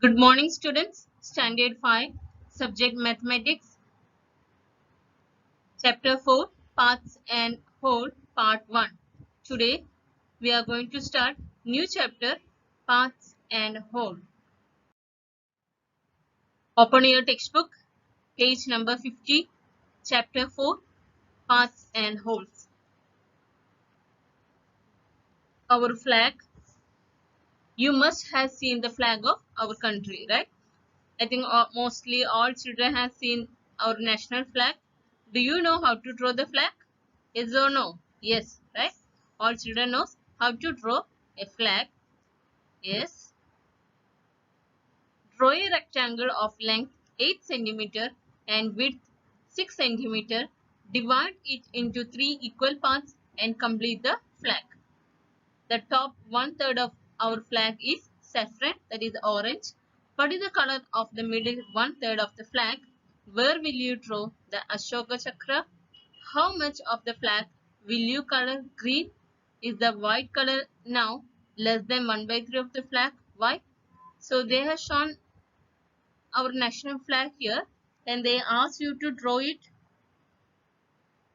Good morning, students. Standard 5, Subject Mathematics, Chapter 4, Paths and Whole, Part 1. Today, we are going to start new chapter, Paths and Whole. Open your textbook, page number 50, Chapter 4, Paths and Wholes. Our flag. You must have seen the flag of our country, right? I think mostly all children have seen our national flag. Do you know how to draw the flag? Yes or no? Yes, right? All children knows how to draw a flag. Yes. Draw a rectangle of length 8 cm and width 6 cm. Divide it into 3 equal parts and complete the flag. The top 1/3 of our flag is saffron, that is orange. What is the color of the middle 1/3 of the flag? Where will you draw the Ashoka Chakra? How much of the flag will you color green? Is the white color now less than 1/3 of the flag? Why? So they have shown our national flag here and they ask you to draw it.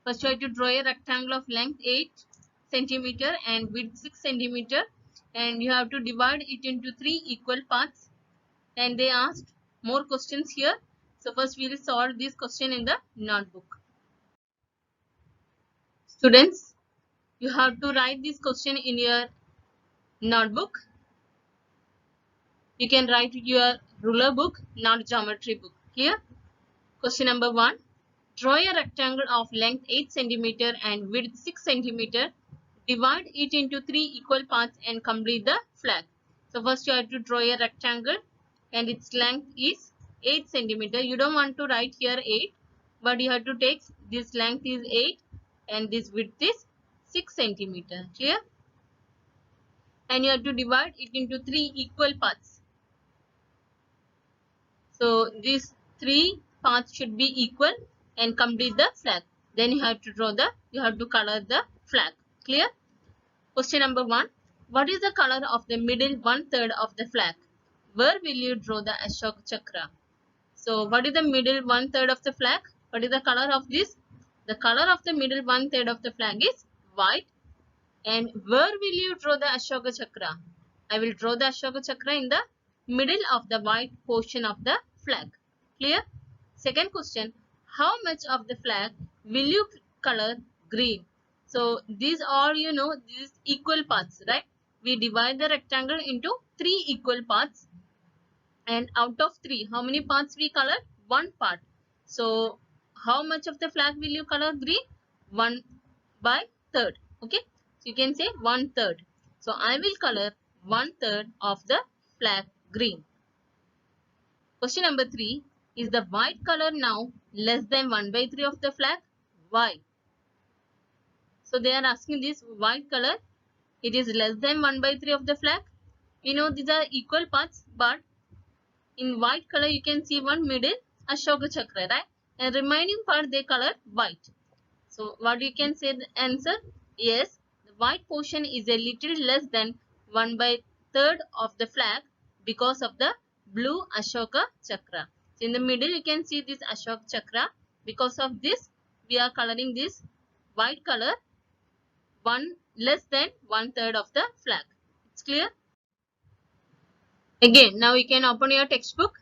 First you have to draw a rectangle of length 8 cm and width 6 cm and you have to divide it into 3 equal parts. And they asked more questions here. So first we will solve this question in the notebook. Students, you have to write this question in your notebook. You can write your ruler book, not geometry book. Clear? Question number 1. Draw a rectangle of length 8 cm and width 6 cm. Divide it into 3 equal parts and complete the flag. So first you have to draw a rectangle and its length is 8 cm. You don't want to write here 8, but you have to take this length is 8 and this width is 6 cm. Clear? And you have to divide it into 3 equal parts. So these 3 parts should be equal and complete the flag. Then you have to color the flag. Clear? Question number 1. What is the color of the middle 1/3 of the flag? Where will you draw the Ashoka Chakra? So what is the middle 1/3 of the flag? What is the color of this? The color of the middle 1/3 of the flag is white. And where will you draw the Ashoka Chakra? I will draw the Ashoka Chakra in the middle of the white portion of the flag. Clear? Second question. How much of the flag will you color green? So these are, these equal parts, right? We divide the rectangle into 3 equal parts. And out of 3, how many parts we color? 1 part. So how much of the flag will you color green? 1/3. Okay. So you can say 1/3. So I will color 1/3 of the flag green. Question number 3. Is the white color now less than 1/3 of the flag? Why? So they are asking this white color. It is less than 1/3 of the flag. We know these are equal parts, but in white color you can see one middle Ashoka Chakra, right? And remaining part they color white. So what you can say the answer? Yes, the white portion is a little less than 1/3 of the flag because of the blue Ashoka Chakra. So in the middle you can see this Ashoka Chakra. Because of this we are coloring this white color less than 1/3 of the flag. It's clear? Again, now you can open your textbook.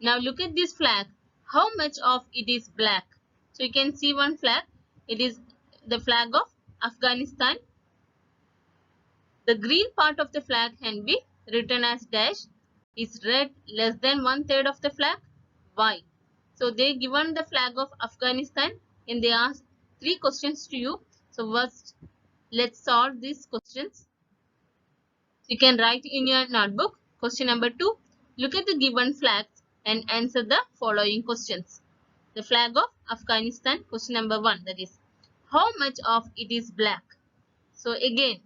Now look at this flag. How much of it is black? So you can see one flag. It is the flag of Afghanistan. The green part of the flag can be written as dash. Is red less than 1/3 of the flag? Why? So they given the flag of Afghanistan and they ask 3 questions to you. So first, let's solve these questions. You can write in your notebook. Question number 2. Look at the given flags and answer the following questions. The flag of Afghanistan. Question number 1. That is, how much of it is black? So again,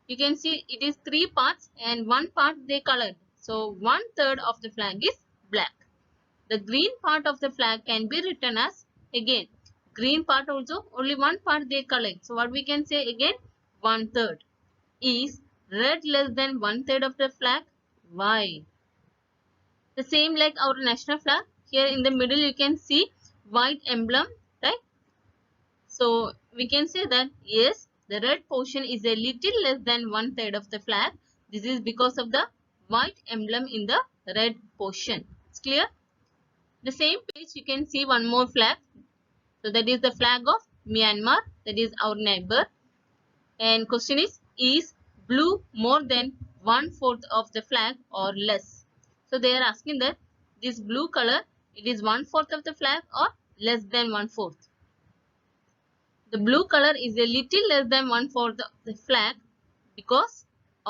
you can see it is 3 parts and 1 part they colored. So 1/3 of the flag is black. The green part of the flag can be written as, again, green part also only 1 part they colored. So what we can say again? 1/3. Is red less than 1/3 of the flag? Why? The same like our national flag. Here in the middle you can see white emblem, right? So we can say that yes, the red portion is a little less than 1/3 of the flag. This is because of the white emblem in the red portion. It's clear? The same page you can see one more flag. So that is the flag of Myanmar. That is our neighbor. And question is blue more than 1/4 of the flag or less? So they are asking that this blue color, it is 1/4 of the flag or less than 1/4. The blue color is a little less than 1/4 of the flag because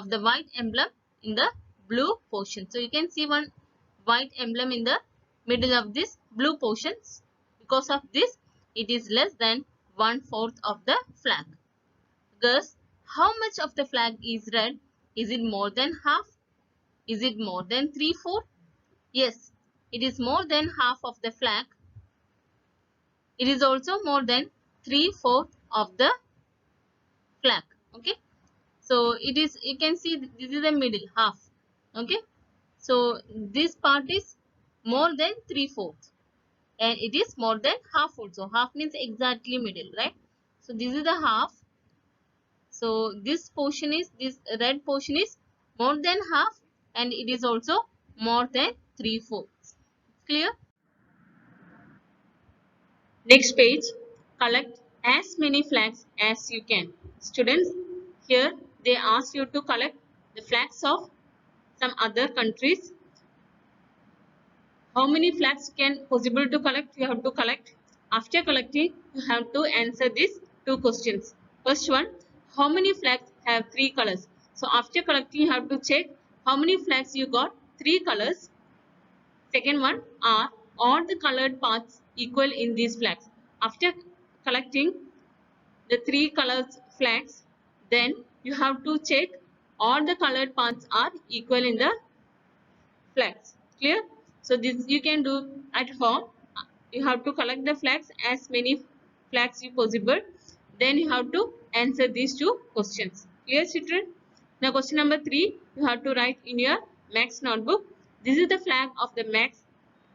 of the white emblem in the blue portion. So you can see one white emblem in the middle of this blue portions. Because of this, it is less than 1/4 of the flag. Thus, how much of the flag is red? Is it more than half? Is it more than 3/4? Yes, it is more than half of the flag. It is also more than 3/4 of the flag. Okay. So it is, you can see this is the middle half. Okay. So this part is more than 3/4 and it is more than half also. Half means exactly middle, right? So this is the half. So this portion is, this red portion is more than half and it is also more than 3/4. Clear? Next page, collect as many flags as you can. Students, here they ask you to collect the flags of some other countries. How many flags can possible to collect? You have to collect. After collecting, you have to answer these two questions. First one, how many flags have three colors? So after collecting, you have to check how many flags you got. Three colors. Second one, are all the colored parts equal in these flags? After collecting the three colors flags, then you have to check all the colored parts are equal in the flags. Clear? So this you can do at home. You have to collect the flags, as many flags you possible. Then you have to answer these two questions. Clear, children? Now question number 3, you have to write in your Max notebook. This is the flag of the Max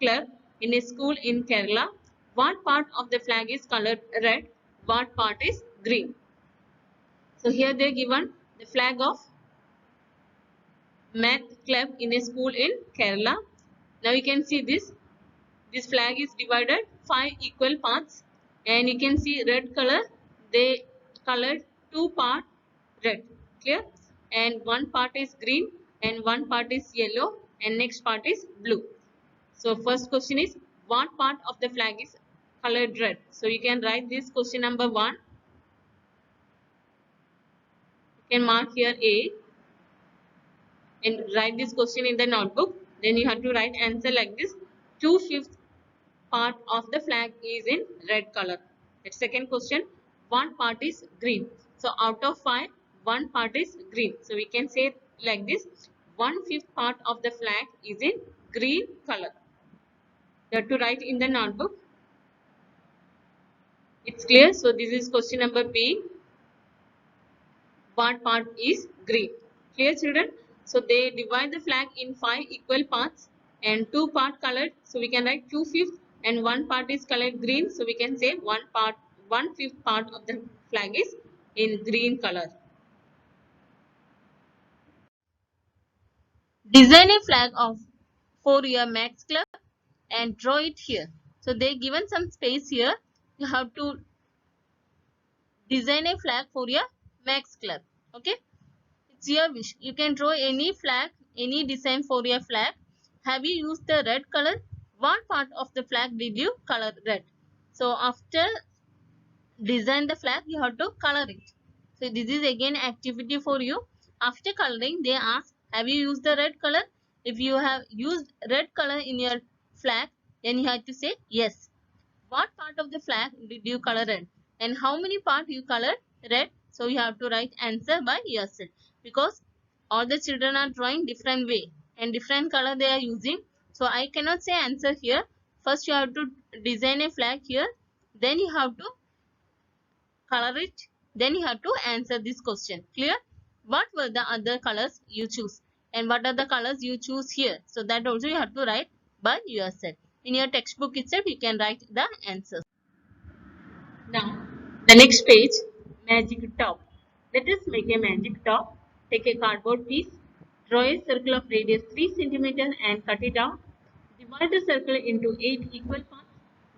Club in a school in Kerala. What part of the flag is colored red? What part is green? So here they are given the flag of Math Club in a school in Kerala. Now you can see this. This flag is divided 5 equal parts, and you can see red color. They colored 2 part red. Clear? And one part is green and one part is yellow and next part is blue. So first question is, what part of the flag is colored red? So you can write this question number 1. You can mark here A and write this question in the notebook. Then you have to write answer like this. 2/5 part of the flag is in red color. The second question, one part is green. So out of 5, one part is green. So we can say like this, 1/5 part of the flag is in green color. You have to write in the notebook. It's clear. So this is question number B. What part is green? Clear, children? So they divide the flag in 5 equal parts and 2 part colored. So we can write 2/5 and one part is colored green. So we can say 1/5 part of the flag is in green color. Design a flag of for your Max Club and draw it here. So they given some space here. You have to design a flag for your Max Club. Okay. It's your wish. You can draw any flag, any design for your flag. Have you used the red color? What part of the flag did you color red? So after design the flag, you have to color it. So this is again activity for you. After coloring, they ask, have you used the red color? If you have used red color in your flag, then you have to say yes. What part of the flag did you color red? And how many part you colored red? So you have to write answer by yourself, because all the children are drawing different way and different color they are using. So I cannot say answer here. First you have to design a flag here, then you have to color it, then you have to answer this question. Clear? What were the other colors you choose? and what are the colors you choose here. So that also you have to write by yourself. In your textbook itself, you can write the answers. Now, the next page, magic top. Let us make a magic top. Take a cardboard piece, draw a circle of radius 3 cm and cut it out. Divide the circle into 8 equal parts.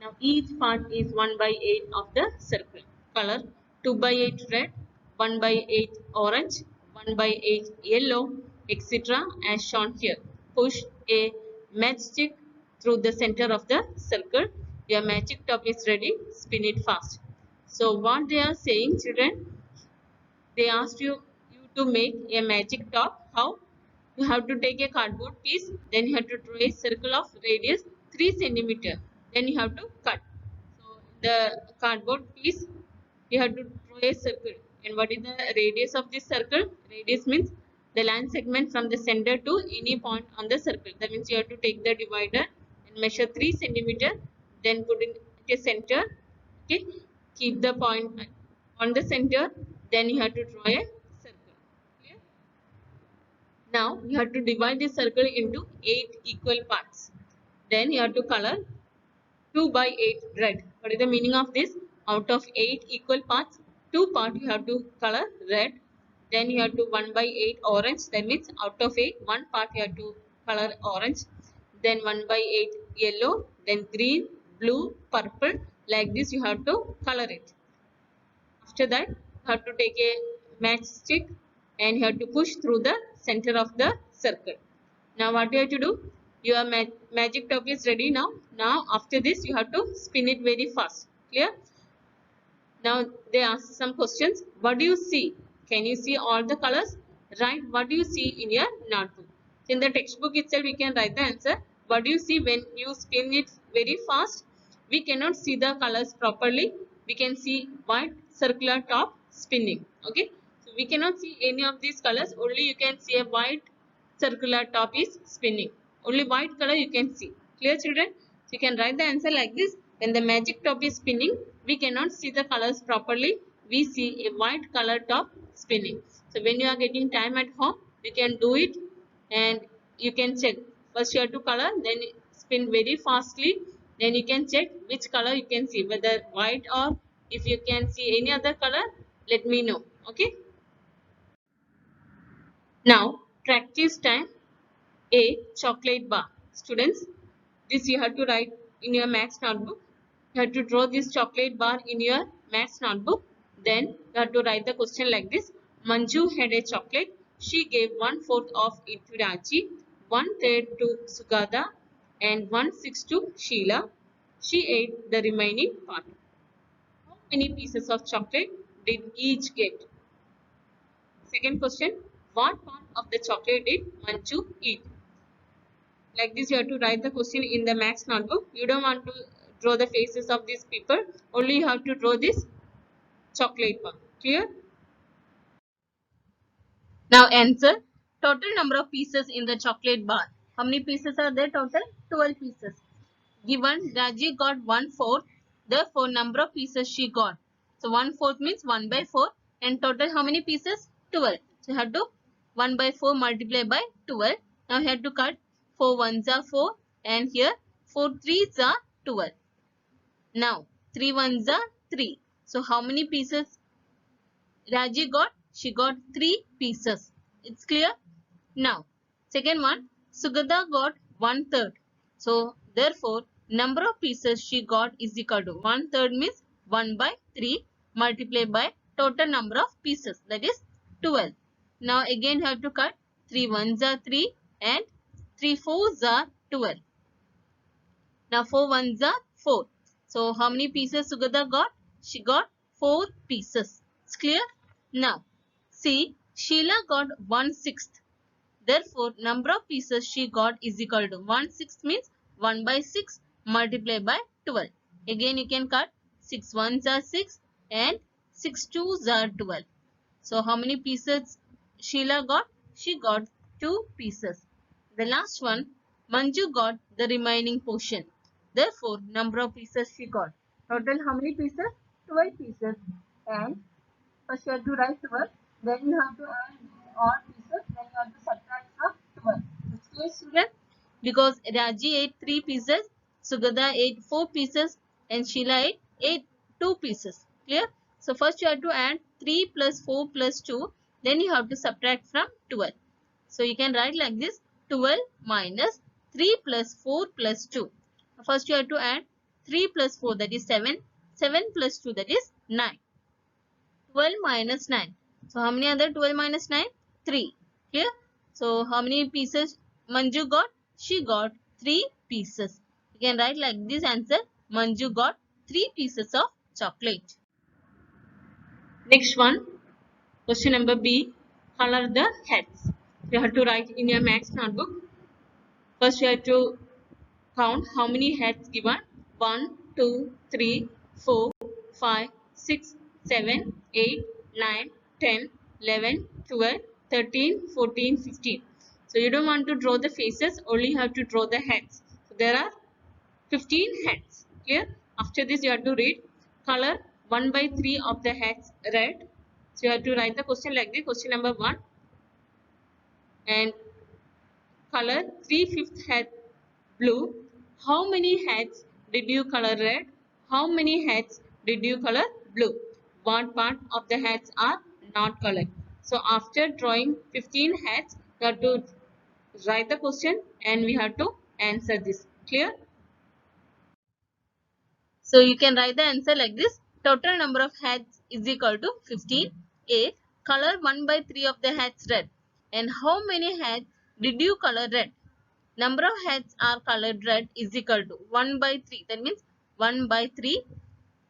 Now each part is 1 by 8 of the circle. Color 2 by 8 red, 1 by 8 orange, 1 by 8 yellow, etc. as shown here. Push a matchstick through the center of the circle. Your magic top is ready. Spin it fast. So what they are saying, children, they asked you to make a magic top. How? You have to take a cardboard piece, then you have to draw a circle of radius 3 cm. Then you have to cut. So the cardboard piece, you have to draw a circle. And what is the radius of this circle? Radius means the line segment from the center to any point on the circle. That means you have to take the divider and measure 3 cm, then put in the center. Okay, keep the point on the center, then you have to draw a circle. Clear? Now you have to divide the circle into 8 equal parts. Then you have to color 2 by 8 red. What is the meaning of this? Out of 8 equal parts, 2 parts you have to color red. Then you have to 1 by 8 orange. That means out of 8, 1 part you have to color orange. Then 1 by 8 yellow. Then green, blue, purple. Like this you have to color it. After that, you have to take a matchstick and you have to push through the center of the circle. Now what you have to do? Your magic top is ready now. Now after this, you have to spin it very fast. Clear? Now they ask some questions. What do you see? Can you see all the colors? Write what do you see in your notebook. In the textbook itself, we can write the answer. What do you see when you spin it very fast? We cannot see the colors properly. We can see white circular top spinning. Okay. So we cannot see any of these colors. Only you can see a white circular top is spinning. Only white color you can see. Clear, children? So you can write the answer like this. When the magic top is spinning, we cannot see the colors properly. We see a white color top spinning. So when you are getting time at home, you can do it and you can check. First you have to color, then spin very fastly. Then you can check which color you can see, whether white or if you can see any other color, let me know. Okay. Now practice time. A chocolate bar. Students, this you have to write in your maths notebook. You have to draw this chocolate bar in your maths notebook. Then you have to write the question like this. Manju had a chocolate. She gave 1/4 of it to Raji, 1/3 to Sugata, and 1/6 to Sheila. She ate the remaining part. How many pieces of chocolate did each get? Second question. What part of the chocolate did Manju eat? Like this, you have to write the question in the maths notebook. You don't want to draw the faces of these people. Only you have to draw this chocolate bar. Clear? Now answer. Total number of pieces in the chocolate bar. How many pieces are there total? 12 pieces. Given Raji got 1/4. Therefore, number of pieces she got. So 1/4 means 1 by 4. And total how many pieces? 12. So you have to 1 by 4 multiply by 12. Now you have to cut 4 ones are 4. And here 4 threes are 12. Now 3 ones are 3. So how many pieces Raji got? She got 3 pieces. It's clear? Now, second one, Sugata got 1/3. So, therefore, number of pieces she got is equal to 1/3 means 1 by 3 multiplied by total number of pieces, that is 12. Now, again you have to cut 3 ones are 3 and 3 fours are 12. Now, 4 ones are 4. So, how many pieces Sugata got? She got 4 pieces. It's clear? Now, see, Sheila got 1/6. Therefore, number of pieces she got is equal to 1/6 means 1 by 6 multiplied by 12. Again, you can cut 6 ones are 6 and 6 twos are 12. So, how many pieces Sheila got? She got 2 pieces. The last one, Manju got the remaining portion. Therefore, number of pieces she got. Total how many pieces? 12 pieces. And first you have to write 12. Then you have to add all pieces. Then you have to subtract from 12. Okay, student? Because Raji ate 3 pieces, Sugata ate 4 pieces, and Sheila ate 2 pieces. Clear? So first you have to add 3 plus 4 plus 2. Then you have to subtract from 12. So you can write like this: 12 minus 3 plus 4 plus 2. First you have to add 3 plus 4, that is 7. 7 plus 2, that is 9. 12 minus 9. So how many other 12 minus 9? 3. Here. So how many pieces Manju got? She got 3 pieces. You can write like this answer: Manju got 3 pieces of chocolate. Next one, question number B. Color the heads. You have to write in your maths notebook. First you have to count how many heads given: 1, 2, 3, 4, 5, 6, 7, 8, 9, 10, 11, 12, 13, 14, 15. So you don't want to draw the faces, only you have to draw the heads. So there are 15 heads. Clear? After this you have to read: color 1 by 3 of the heads red. So you have to write the question like this. Question number 1, and color 3/5 head blue. How many heads did you color red? How many heads did you color blue? What part of the heads are not colored? So after drawing 15 heads, you have to write the question and we have to answer this. Clear? So you can write the answer like this: total number of heads is equal to 15. A. Color 1 by 3 of the heads red. And how many heads did you color red? Number of heads are colored red is equal to 1 by 3. That means 1 by 3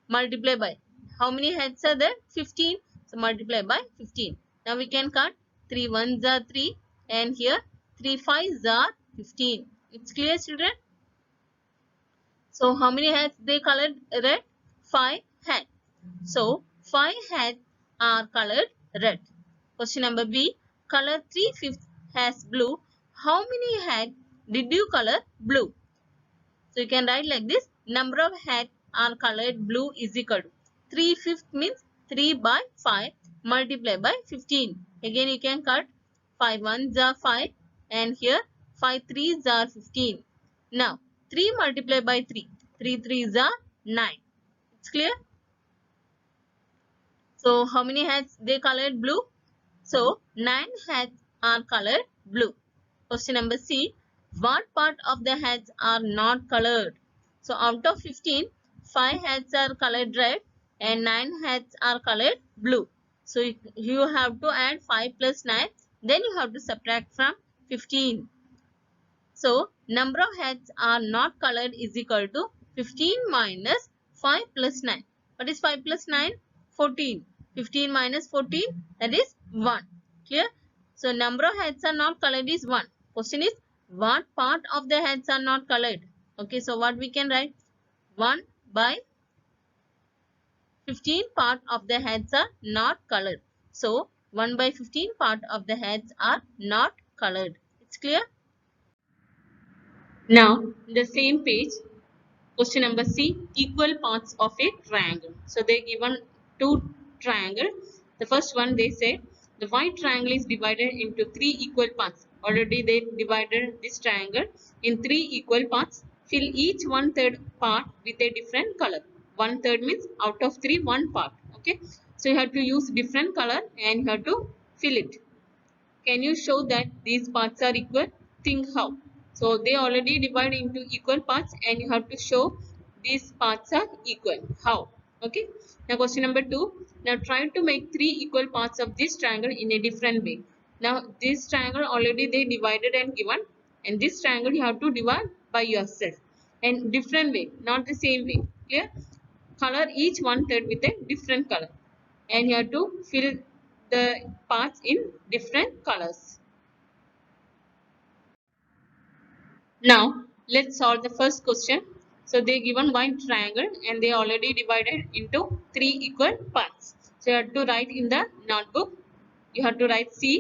multiply by. How many heads are there? 15. So multiply by 15. Now we can cut 3 ones are 3 and here 3 fives are 15. It's clear, children? So how many heads they colored red? 5 heads. So 5 heads are colored red. Question number B. Color 3/5 has blue. How many heads did you color blue? So you can write like this: number of heads are colored blue is equal to 3/5 means 3 by 5 multiplied by 15. Again you can cut 5 ones are 5 and here 5 threes are 15. Now 3 multiplied by 3. 3 threes are 9. It's clear? So how many heads they colored blue? So 9 heads are colored blue. Question number C. What part of the heads are not colored? So out of 15, 5 heads are colored red and 9 heads are colored blue. So you have to add 5 plus 9. Then you have to subtract from 15. So number of heads are not colored is equal to 15 minus 5 plus 9. What is 5 plus 9? 14. 15 minus 14, that is 1. Clear? So number of heads are not colored is 1. Question is, what part of the heads are not colored? Okay, so what we can write? 1 by 15 part of the heads are not colored. So 1 by 15 part of the heads are not colored. It's clear? Now, the same page, question number C, equal parts of a triangle. So they given two triangles. The first one they say the white triangle is divided into 3 equal parts. Already they divided this triangle in 3 equal parts. Fill each 1/3 part with a different color. 1/3 means out of 3, 1 part. Okay. So you have to use different color and you have to fill it. Can you show that these parts are equal? Think how. So they already divide into equal parts and you have to show these parts are equal. How? Okay. Now question number 2. Now try to make 3 equal parts of this triangle in a different way. Now this triangle already they divided and given, and this triangle you have to divide by yourself and different way, not the same way. Clear? Color each 1/3 with a different color and you have to fill the parts in different colors. Now let's solve the first question. So they given one triangle and they already divided into 3 equal parts. So you have to write in the notebook. You have to write C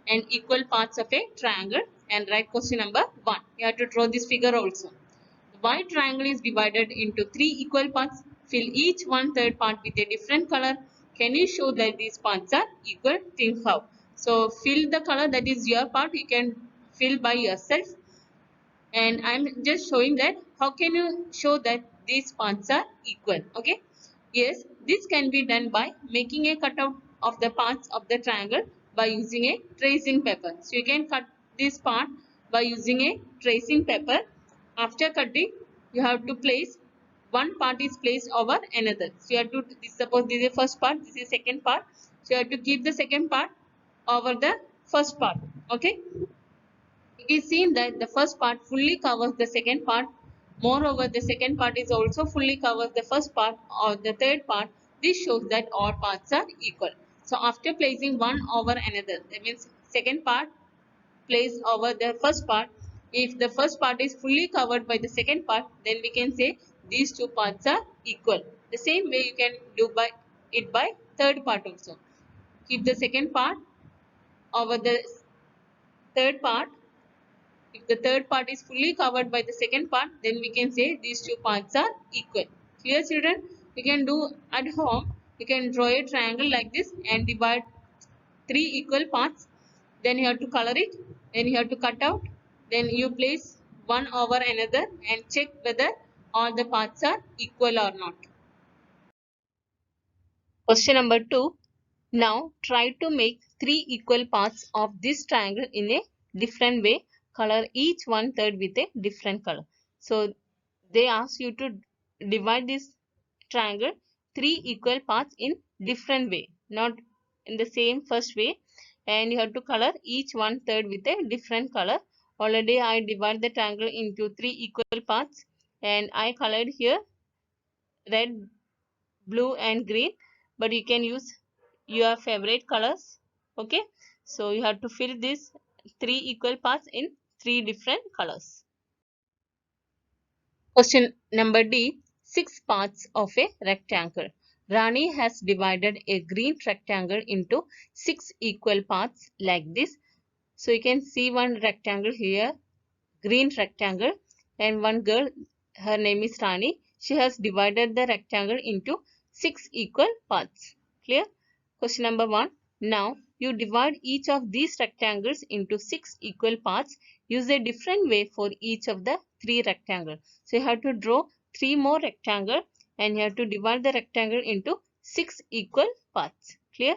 and equal parts of a triangle and write question number 1. You have to draw this figure also. The white triangle is divided into 3 equal parts. Fill each 1/3 part with a different color. Can you show that these parts are equal? Think how. So fill the color that is your part. You can fill by yourself. And I'm just showing that how can you show that these parts are equal. Okay, yes, this can be done by making a cutout of the parts of the triangle by using a tracing paper. So you can cut this part by using a tracing paper. After cutting, you have to place one part is placed over another. So you have to, suppose this is the first part, this is the second part, so you have to keep the second part over the first part. Okay, it is seen that the first part fully covers the second part. Moreover, the second part is also fully covers the first part or the third part. This shows that all parts are equal. So after placing one over another, that means second part placed over the first part. If the first part is fully covered by the second part, then we can say these two parts are equal. The same way you can do by it by third part also. Keep the second part over the third part. If the third part is fully covered by the second part, then we can say these two parts are equal. Clear, children? You can do at home. You can draw a triangle like this and divide three equal parts. Then you have to color it. Then you have to cut out. Then you place one over another and check whether all the parts are equal or not. Question number 2. Now try to make three equal parts of this triangle in a different way. Color each one third with a different color. So they ask you to divide this triangle three equal parts in different way, not in the same first way, and you have to color each one third with a different color. Already I divide the triangle into three equal parts and I colored here red, blue and green, but you can use your favorite colors. Okay, so you have to fill these three equal parts in three different colors. Question number D. 6 parts of a rectangle. Rani has divided a green rectangle into 6 equal parts like this. So you can see one rectangle here, green rectangle, and one girl, her name is Rani. She has divided the rectangle into 6 equal parts. Clear? Question number 1. Now you divide each of these rectangles into 6 equal parts. Use a different way for each of the 3 rectangles. So you have to draw 3 more rectangles and you have to divide the rectangle into 6 equal parts. Clear?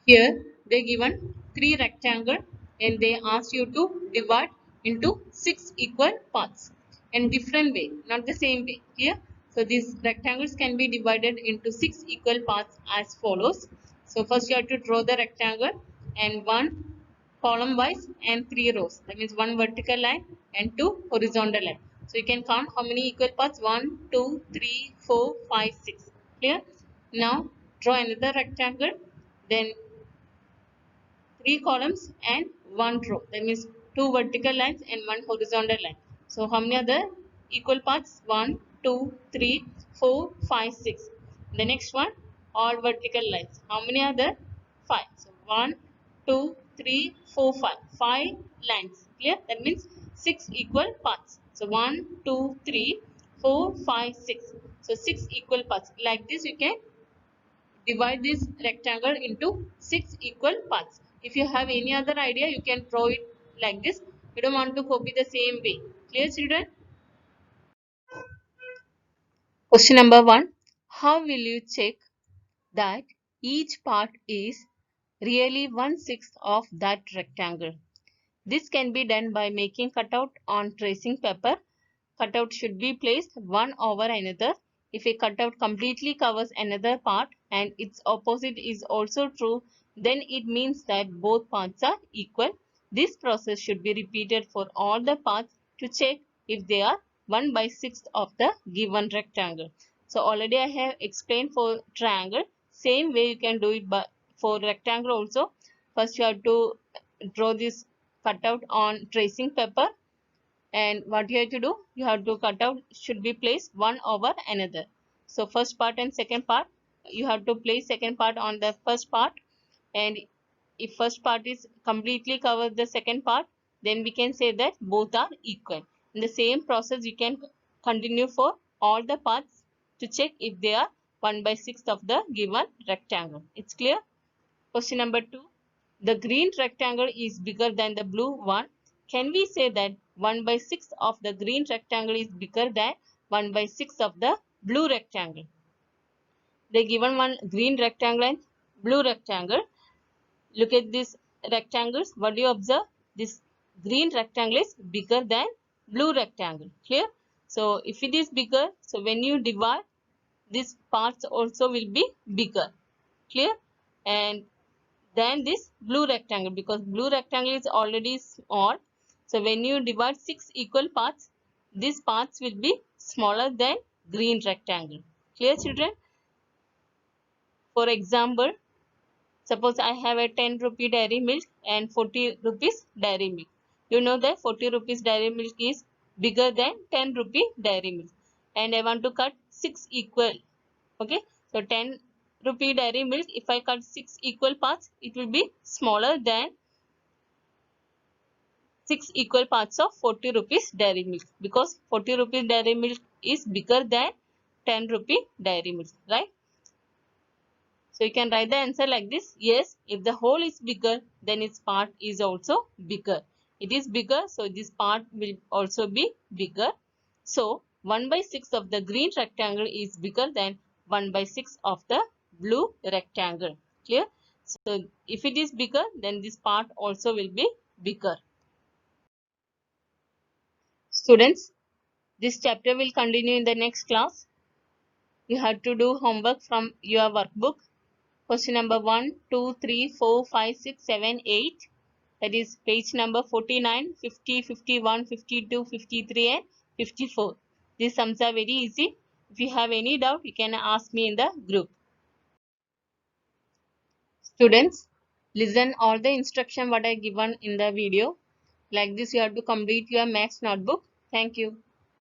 Here they given 3 rectangle and they ask you to divide into 6 equal parts in different way, not the same way. Here, so these rectangles can be divided into 6 equal parts as follows. So first you have to draw the rectangle and one column wise and 3 rows. That means one vertical line and 2 horizontal line. So you can count how many equal parts: 1, 2, 3, 4, 5, 6. Clear? Now draw another rectangle, then 3 columns and 1 row. That means 2 vertical lines and 1 horizontal line. So how many other equal parts? 1, 2, 3, 4, 5, 6. The next one, all vertical lines. How many other? 5. So 1, 2, 3, 4, 5. 5 lines. Clear? That means 6 equal parts. So 1, 2, 3, 4, 5, 6. So 6 equal parts. Like this you can divide this rectangle into 6 equal parts. If you have any other idea, you can draw it like this. You don't want to copy the same way. Clear, children? Question number 1. How will you check that each part is really 1/6 of that rectangle? This can be done by making cutout on tracing paper. Cutout should be placed one over another. If a cutout completely covers another part and its opposite is also true, then it means that both parts are equal. This process should be repeated for all the parts to check if they are 1/6 of the given rectangle. So already I have explained for triangle. Same way you can do it for rectangle also. First you have to draw this cutout on tracing paper, and what you have to do, you have to cut out should be placed one over another. So first part and second part, you have to place second part on the first part, and if first part is completely covered the second part, then we can say that both are equal. In the same process you can continue for all the parts to check if they are 1/6 of the given rectangle. It's clear? Question number 2. the green rectangle is bigger than the blue one, can we say that 1 by 6 of the green rectangle is bigger than 1 by 6 of the blue rectangle? They given one green rectangle and blue rectangle. Look at these rectangles. What do you observe? This green rectangle is bigger than blue rectangle. Clear? So if it is bigger, so when you divide, these parts also will be bigger. Clear? And then this blue rectangle, because blue rectangle is already small. So when you divide 6 equal parts, these parts will be smaller than green rectangle. Clear, children? For example, suppose I have a 10 rupee dairy milk and 40 rupees dairy milk. You know that 40 rupees dairy milk is bigger than 10 rupee dairy milk. And I want to cut 6 equal. Okay. So 10 rupee dairy milk, if I cut 6 equal parts, it will be smaller than 6 equal parts of 40 rupees dairy milk, because 40 rupees dairy milk is bigger than 10 rupee dairy milk, right? So you can write the answer like this. Yes, if the whole is bigger, then its part is also bigger. It is bigger, so this part will also be bigger. So 1 by 6 of the green rectangle is bigger than 1 by 6 of the blue rectangle. Clear? So if it is bigger, then this part also will be bigger. Students, this chapter will continue in the next class. You have to do homework from your workbook. Question number 1, 2, 3, 4, 5, 6, 7, 8. That is page number 49, 50, 51, 52, 53 and 54. These sums are very easy. If you have any doubt, you can ask me in the group. Students, listen all the instruction what I given in the video. Like this, you have to complete your maths notebook. Thank you.